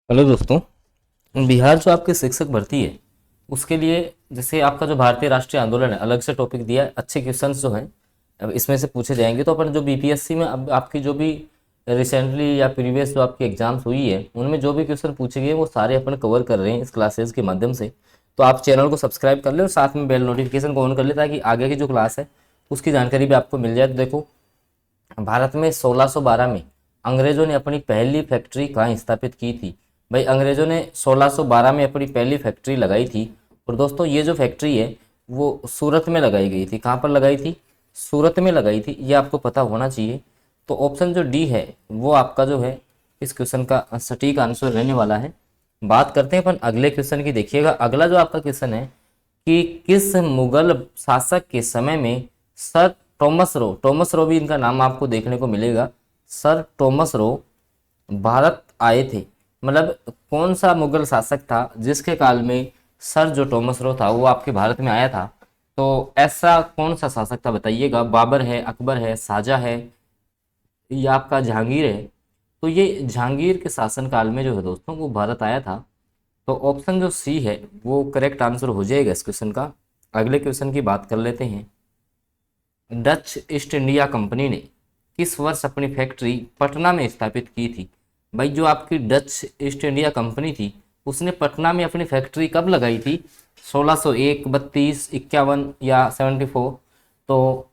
Hello दोस्तों। बिहार जो आपके शिक्षक भर्ती है उसके लिए जैसे आपका जो भारतीय राष्ट्रीय आंदोलन है अलग से टॉपिक दिया है। अच्छे क्वेश्चंस जो हैं अब इसमें से पूछे जाएंगे। तो अपन जो बीपीएससी में अब आपकी जो भी रिसेंटली या प्रीवियस जो आपकी एग्जाम्स हुई है उनमें जो भी क्वेश्चन पूछे गए वो सारे अपन कवर कर रहे हैं इस क्लासेस के माध्यम से। तो आप चैनल को सब्सक्राइब कर ले और साथ में बेल नोटिफिकेशन को ऑन कर ले ताकि आगे की जो क्लास है उसकी जानकारी भी आपको मिल जाए। तो देखो, भारत में 1612 में अंग्रेजों ने अपनी पहली फैक्ट्री कहाँ स्थापित की थी? भाई अंग्रेजों ने 1612 में अपनी पहली फैक्ट्री लगाई थी। और दोस्तों ये जो फैक्ट्री है वो सूरत में लगाई गई थी। कहाँ पर लगाई थी? सूरत में लगाई थी। ये आपको पता होना चाहिए। तो ऑप्शन जो डी है वो आपका जो है इस क्वेश्चन का सटीक आंसर रहने वाला है। बात करते हैं अपन अगले क्वेश्चन की। देखिएगा अगला जो आपका क्वेश्चन है कि किस मुगल शासक के समय में सर टॉमस रो भी इनका नाम आपको देखने को मिलेगा। सर टॉमस रो भारत आए थे। मतलब कौन सा मुगल शासक था जिसके काल में सर जो टॉमस रो था वो आपके भारत में आया था? तो ऐसा कौन सा शासक था बताइएगा। बाबर है, अकबर है, शाहजहाँ है या आपका जहांगीर है? तो ये जहांगीर के शासन काल में जो है दोस्तों वो भारत आया था। तो ऑप्शन जो सी है वो करेक्ट आंसर हो जाएगा इस क्वेश्चन का। अगले क्वेश्चन की बात कर लेते हैं। डच ईस्ट इंडिया कंपनी ने किस वर्ष अपनी फैक्ट्री पटना में स्थापित की थी? भाई जो आपकी डच ईस्ट इंडिया कंपनी थी उसने पटना में अपनी फैक्ट्री कब लगाई थी? 1601, 32, 51 या 74? तो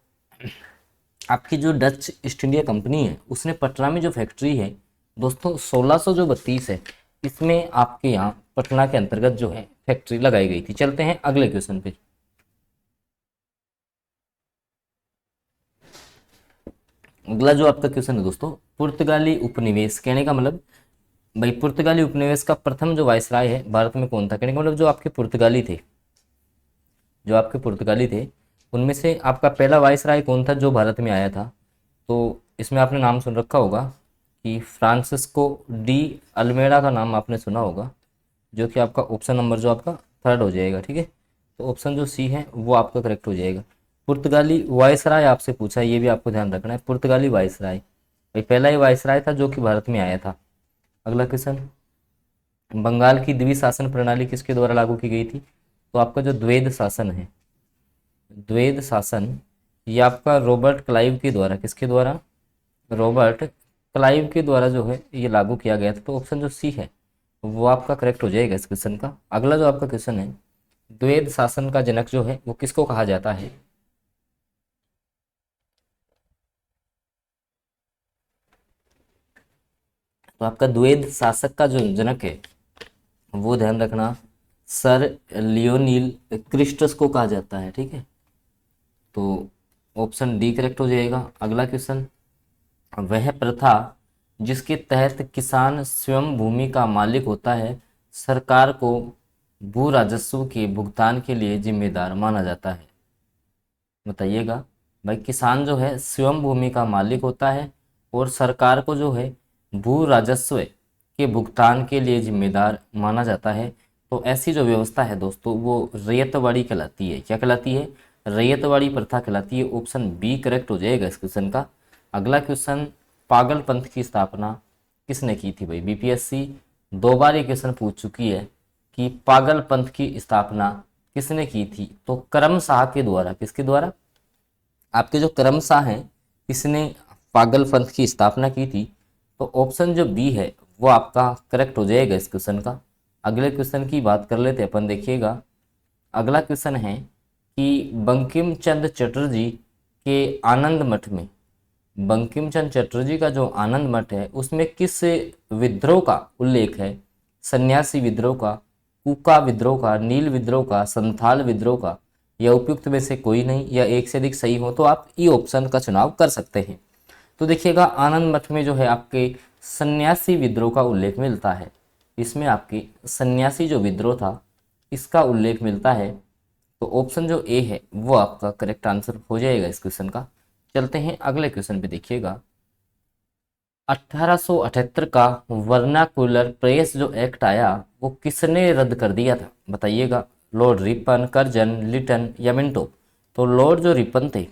आपकी जो डच ईस्ट इंडिया कंपनी है उसने पटना में जो फैक्ट्री है दोस्तों 1632 है, इसमें आपके यहाँ पटना के अंतर्गत जो है फैक्ट्री लगाई गई थी। चलते हैं अगले क्वेश्चन पे। अगला जो आपका क्वेश्चन है दोस्तों, पुर्तगाली उपनिवेश कहने का मतलब भाई पुर्तगाली उपनिवेश का प्रथम जो वायसराय है भारत में कौन था? कहने का मतलब जो आपके पुर्तगाली थे, जो आपके पुर्तगाली थे उनमें से आपका पहला वायसराय कौन था जो भारत में आया था? तो इसमें आपने नाम सुन रखा होगा कि फ्रांसिस्को डी अल्मेडा का नाम आपने सुना होगा, जो कि आपका ऑप्शन नंबर जो आपका थर्ड हो जाएगा। ठीक है, तो ऑप्शन जो सी है वो आपका करेक्ट हो जाएगा। पुर्तगाली वायसराय आपसे पूछा है, ये भी आपको ध्यान रखना है। पुर्तगाली वायसराय भाई पहला ही वायसराय था जो कि भारत में आया था। अगला क्वेश्चन, बंगाल की द्विशासन प्रणाली किसके द्वारा लागू की गई थी? तो आपका जो द्वैध शासन है, द्वैध शासन, ये आपका रॉबर्ट क्लाइव के द्वारा, किसके द्वारा? रॉबर्ट क्लाइव के द्वारा जो है ये लागू किया गया था। तो ऑप्शन जो सी है वो आपका करेक्ट हो जाएगा इस क्वेश्चन का। अगला जो आपका क्वेश्चन है, द्वैध शासन का जनक जो है वो किसको कहा जाता है? तो आपका द्वैध शासक का जो जनक है वो ध्यान रखना सर लियोनील क्रिस्टस को कहा जाता है। ठीक है, तो ऑप्शन डी करेक्ट हो जाएगा। अगला क्वेश्चन, वह प्रथा जिसके तहत किसान स्वयं भूमि का मालिक होता है सरकार को भू राजस्व के भुगतान के लिए जिम्मेदार माना जाता है? बताइएगा। भाई किसान जो है स्वयं भूमि का मालिक होता है और सरकार को जो है भू राजस्व के भुगतान के लिए जिम्मेदार माना जाता है। तो ऐसी जो व्यवस्था है दोस्तों वो रैयतवाड़ी कहलाती है। क्या कहलाती है? रैयतवाड़ी प्रथा कहलाती है। ऑप्शन बी करेक्ट हो जाएगा इस क्वेश्चन का। अगला क्वेश्चन, पागल पंथ की स्थापना किसने की थी? भाई बीपीएससी दो बार ये क्वेश्चन पूछ चुकी है कि पागल पंथ की स्थापना किसने की थी? तो करम शाह के द्वारा। किसके द्वारा? आपके जो करम शाह हैं इसने पागल पंथ की स्थापना की थी। तो ऑप्शन जो बी है वो आपका करेक्ट हो जाएगा इस क्वेश्चन का। अगले क्वेश्चन की बात कर लेते हैं अपन। देखिएगा अगला क्वेश्चन है कि बंकिम चंद्र चटर्जी के आनंद मठ में, बंकिम चंद्र चटर्जी का जो आनंद मठ है उसमें किस विद्रोह का उल्लेख है? सन्यासी विद्रोह का, कूका विद्रोह का, नील विद्रोह का, संथाल विद्रोह का, या उपयुक्त में से कोई नहीं, या एक से अधिक सही हो तो आप ई ऑप्शन का चुनाव कर सकते हैं। तो देखिएगा आनंद मठ में जो है आपके सन्यासी विद्रोह का उल्लेख मिलता है। इसमें आपके सन्यासी जो विद्रोह था इसका उल्लेख मिलता है। तो ऑप्शन जो ए है वो आपका करेक्ट आंसर हो जाएगा इस क्वेश्चन का। चलते हैं अगले क्वेश्चन पे। देखिएगा 1878 का वर्नाकुलर प्रेस जो एक्ट आया वो किसने रद्द कर दिया था? बताइएगा। लॉर्ड रिपन, कर्जन, लिटन या मिंटो? तो लॉर्ड जो रिपन थे,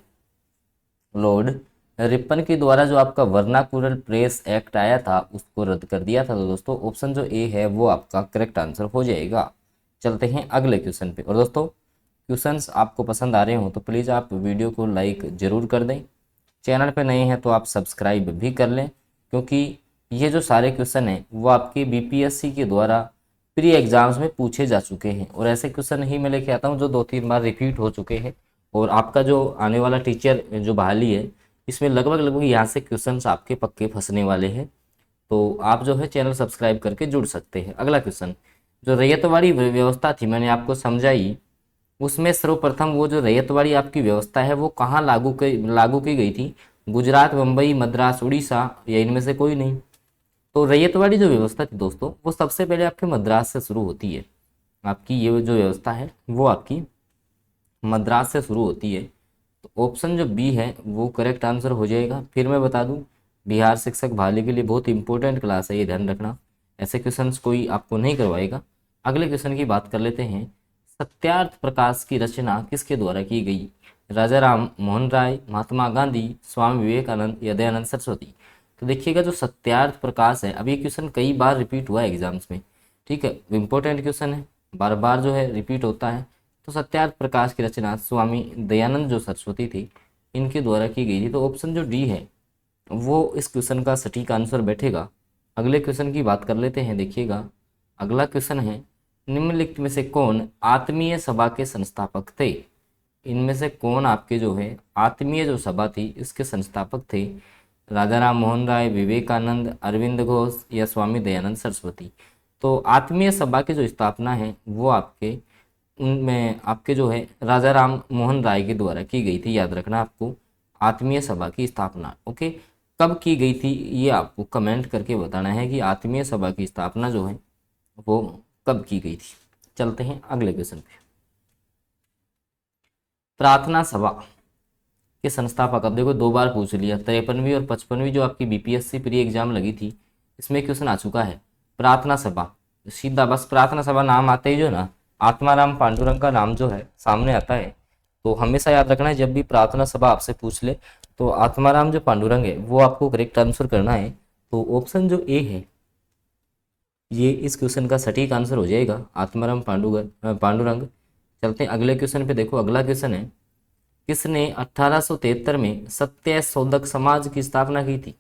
लॉर्ड रिपन के द्वारा जो आपका वर्नाकुलर प्रेस एक्ट आया था उसको रद्द कर दिया था। तो दोस्तों ऑप्शन जो ए है वो आपका करेक्ट आंसर हो जाएगा। चलते हैं अगले क्वेश्चन पे। और दोस्तों क्वेश्चंस आपको पसंद आ रहे हो तो प्लीज़ आप वीडियो को लाइक ज़रूर कर दें। चैनल पे नए हैं तो आप सब्सक्राइब भी कर लें, क्योंकि ये जो सारे क्वेश्चन हैं वो आपके बीपीएससी के द्वारा प्री एग्जाम्स में पूछे जा चुके हैं, और ऐसे क्वेश्चन ही मैं लेके आता हूँ जो 2-3 बार रिपीट हो चुके हैं। और आपका जो आने वाला टीचर जो बहाली है इसमें लगभग लगभग यहाँ से क्वेश्चंस आपके पक्के फंसने वाले हैं। तो आप जो है चैनल सब्सक्राइब करके जुड़ सकते हैं। अगला क्वेश्चन, जो रैयतवाड़ी व्यवस्था थी मैंने आपको समझाई, उसमें सर्वप्रथम वो जो रैयतवाड़ी आपकी व्यवस्था है वो कहाँ लागू की गई थी? गुजरात, मुंबई, मद्रास, उड़ीसा या इनमें से कोई नहीं। तो रैयतवाड़ी जो व्यवस्था थी दोस्तों वो सबसे पहले आपके मद्रास से शुरू होती है। आपकी ये जो व्यवस्था है वो आपकी मद्रास से शुरू होती है। तो ऑप्शन जो बी है वो करेक्ट आंसर हो जाएगा। फिर मैं बता दूं, बिहार शिक्षक बहाली के लिए बहुत इंपॉर्टेंट क्लास है, ये ध्यान रखना, ऐसे क्वेश्चंस कोई आपको नहीं करवाएगा। अगले क्वेश्चन की बात कर लेते हैं। सत्यार्थ प्रकाश की रचना किसके द्वारा की गई? राजा राम मोहन राय, महात्मा गांधी, स्वामी विवेकानंद या दयानंद सरस्वती। तो देखिएगा जो सत्यार्थ प्रकाश है, अब ये क्वेश्चन कई बार रिपीट हुआ है एग्जाम्स में, ठीक है, इंपॉर्टेंट क्वेश्चन है, बार बार जो है रिपीट होता है। तो सत्यार्थ प्रकाश की रचना स्वामी दयानंद जो सरस्वती थी इनके द्वारा की गई थी। तो ऑप्शन जो डी है वो इस क्वेश्चन का सटीक आंसर बैठेगा। अगले क्वेश्चन की बात कर लेते हैं। देखिएगा अगला क्वेश्चन है, निम्नलिखित में से कौन आत्मीय सभा के संस्थापक थे? इनमें से कौन आपके जो है आत्मीय जो सभा थी इसके संस्थापक थे? राजा राम मोहन राय, विवेकानंद, अरविंद घोष या स्वामी दयानंद सरस्वती। तो आत्मीय सभा की जो स्थापना है वो आपके उनमें आपके जो है राजा राम मोहन राय के द्वारा की गई थी। याद रखना आपको, आत्मीय सभा की स्थापना ओके कब की गई थी ये आपको कमेंट करके बताना है कि आत्मीय सभा की स्थापना जो है वो कब की गई थी। चलते हैं अगले क्वेश्चन पे। प्रार्थना सभा के संस्थापक, अब देखो 2 बार पूछ लिया, 53वीं और 55वीं जो आपकी बीपीएससी प्री एग्जाम लगी थी इसमें क्वेश्चन आ चुका है। प्रार्थना सभा, सीधा बस प्रार्थना सभा नाम आते ही जो ना आत्माराम पांडुरंग का नाम जो है सामने आता है। तो हमेशा याद रखना है जब भी प्रार्थना सभा आपसे पूछ ले तो आत्माराम जो पांडुरंग है वो आपको करेक्ट आंसर करना है। तो ऑप्शन जो ए है ये इस क्वेश्चन का सटीक आंसर हो जाएगा, आत्माराम पांडुरंग। चलते हैं अगले क्वेश्चन पे। देखो अगला क्वेश्चन है, किसने 1873 में सत्य शोधक समाज की स्थापना की थी?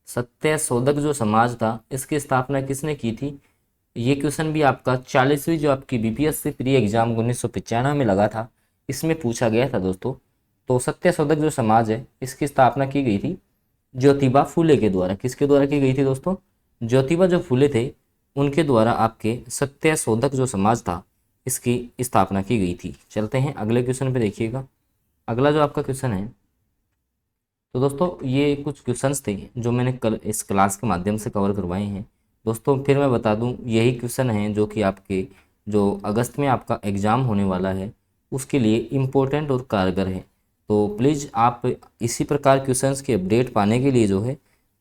सत्य शोधक जो समाज था इसकी स्थापना किसने की थी? ये क्वेश्चन भी आपका 40वीं जो आपकी बीपीएससी प्री एग्जाम 1995 में लगा था इसमें पूछा गया था दोस्तों। तो सत्य शोधक जो समाज है इसकी स्थापना की गई थी ज्योतिबा फूले के द्वारा। किसके द्वारा की गई थी दोस्तों? ज्योतिबा जो फूले थे उनके द्वारा आपके सत्य शोधक जो समाज था इसकी स्थापना की गई थी। चलते हैं अगले क्वेश्चन पे। देखिएगा अगला जो आपका क्वेश्चन है, तो दोस्तों ये कुछ क्वेश्चंस थे जो मैंने कल इस क्लास के माध्यम से कवर करवाए हैं दोस्तों। फिर मैं बता दूं यही क्वेश्चन हैं जो कि आपके जो अगस्त में आपका एग्ज़ाम होने वाला है उसके लिए इम्पोर्टेंट और कारगर है। तो प्लीज़ आप इसी प्रकार क्वेश्चंस के अपडेट पाने के लिए जो है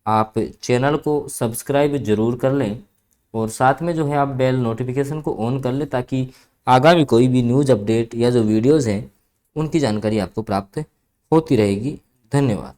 आप चैनल को सब्सक्राइब जरूर कर लें, और साथ में जो है आप बेल नोटिफिकेशन को ऑन कर लें ताकि आगामी कोई भी न्यूज़ अपडेट या जो वीडियोज़ हैं उनकी जानकारी आपको प्राप्त होती रहेगी। धन्यवाद।